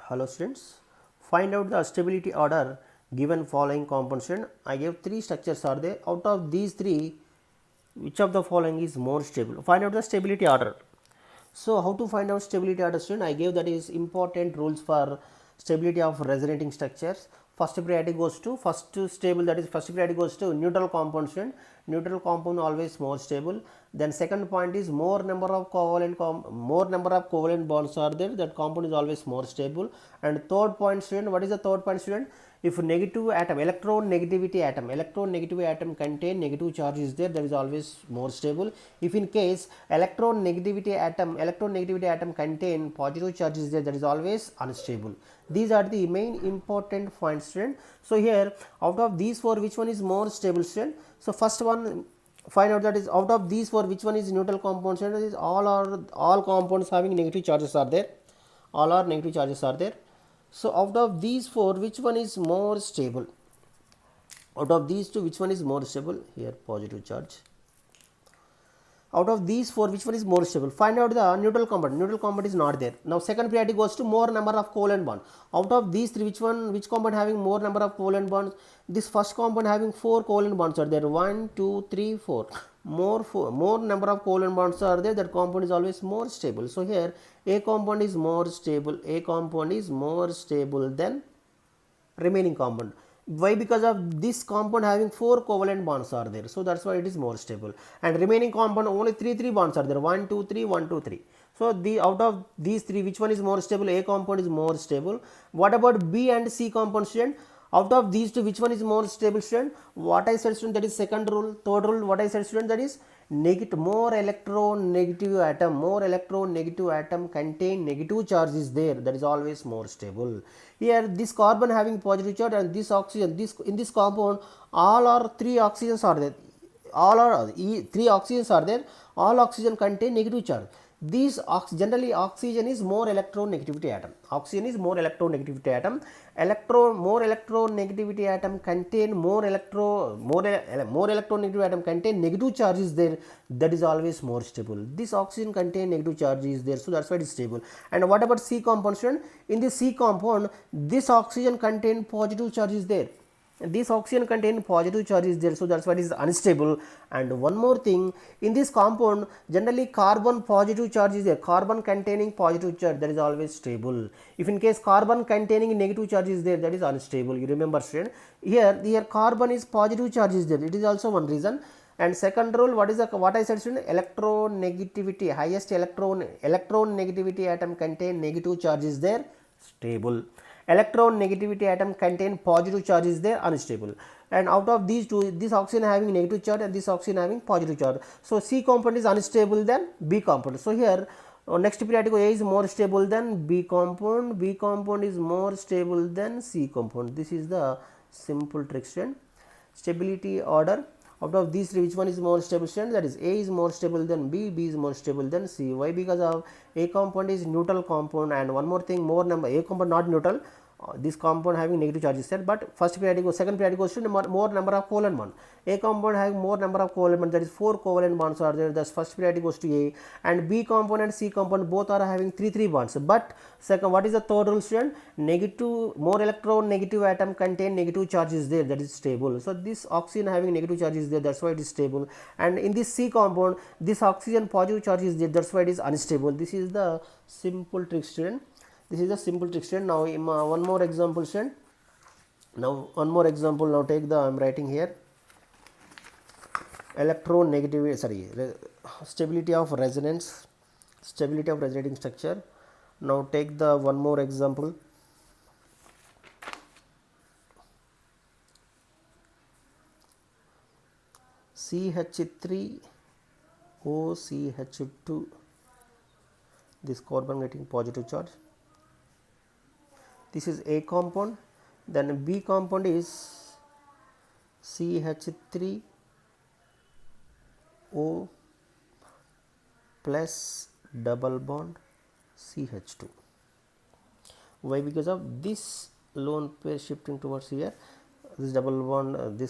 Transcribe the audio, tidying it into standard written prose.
Hello students, find out the stability order given following composition. I gave three structures are there. Out of these three, which of the following is more stable? Find out the stability order. So how to find out stability order, student? I gave that is important rules for stability of resonating structures. First priority goes to first stable, that is first priority goes to neutral compound, student. Neutral compound always more stable. Then second point is more number of covalent bonds are there, that compound is always more stable. And third point, student, what is the third point, student? If negative atom, electron negativity atom contain negative charge is there, that is always more stable. If in case electron negativity atom contain positive charge is there, that is always unstable. These are the main important points, student. So here out of these four, which one is more stable, student? So first one, find out that is out of these four, which one is neutral compound, student? That is all compounds having negative charges are there. All are negative charges are there. So out of these four, which one is more stable? Out of these two, which one is more stable? Here positive charge. Out of these four, which one is more stable? Find out the neutral compound. Neutral compound is not there. Now second priority goes to more number of covalent bond. Out of these three, which compound having more number of covalent bonds? This first compound having 4 covalent bonds are there. 1, 2, 3, 4. More number of covalent bonds are there, that compound is always more stable. So here A compound is more stable. A compound is more stable than remaining compound. Why? Because of this compound having 4 covalent bonds are there, so that's why it is more stable. And remaining compound only 3 bonds are there. 1, 2, 3, 1, 2, 3. So the out of these three, which one is more stable? A compound is more stable. What about B and C compound, student? Out of these two, which one is more stable, student? What I said, student, that is second rule. Third rule, what I said, student, that is more electronegative atom contain negative charge is there, that is always more stable. Here this carbon having positive charge, and this oxygen, in this compound all are 3 oxygens are there. Three oxygens are there. All oxygen contain negative charge. These generally oxygen is more electronegativity atom. Oxygen is more electronegativity atom. More electronegativity atom contain more electronegative atom contain negative charge is there, that is always more stable. This oxygen contain negative charge is there, so that's why it is stable. And what about C compound, student? In the C compound, this oxygen contain positive charge is there. This oxygen contain positive charge is there, so that's why it is unstable. And one more thing, in this compound generally carbon positive charge is there. Carbon containing positive charge, that is always stable. If in case carbon containing negative charge is there, that is unstable. You remember, student? Here carbon is positive charge is there, it is also one reason. And second rule, what I said, student? Electronegativity, highest electron negativity atom contain negative charge is there, stable. Electron negativity atom contain positive charge is there, unstable. And out of these two, this oxygen having negative charge and this oxygen having positive charge. So C compound is unstable than B compound. So here next periodic A is more stable than B compound. B compound is more stable than C compound. This is the simple trick, student. Stability order. Out of these three, which one is more stable, student? That is A is more stable than B, B is more stable than C. Why? Because of A compound is neutral compound, and one more thing, more number, A compound not neutral. This compound having negative charge is there, but second periodic goes to more number of covalent bond. A compound having more number of covalent bonds, that is 4 covalent bonds are there. Thus first periodic goes to A, and B compound and C compound both are having 3 bonds. But second, what is the third rule, student? More electronegative atom contain negative charge is there, that is stable. So this oxygen having negative charge is there, that's why it is stable. And in this C compound, this oxygen positive charge is there, that's why it is unstable. This is the simple trick, student. This is a simple trick, student. Now one more example, student. Now take the, I am writing here, stability of resonance, stability of resonating structure. Now take the one more example. CH3OCH2, this carbon getting positive charge. This is A compound. Then B compound is CH3O plus double bond CH2. Why? Because of this lone pair shifting towards here, this double bond, this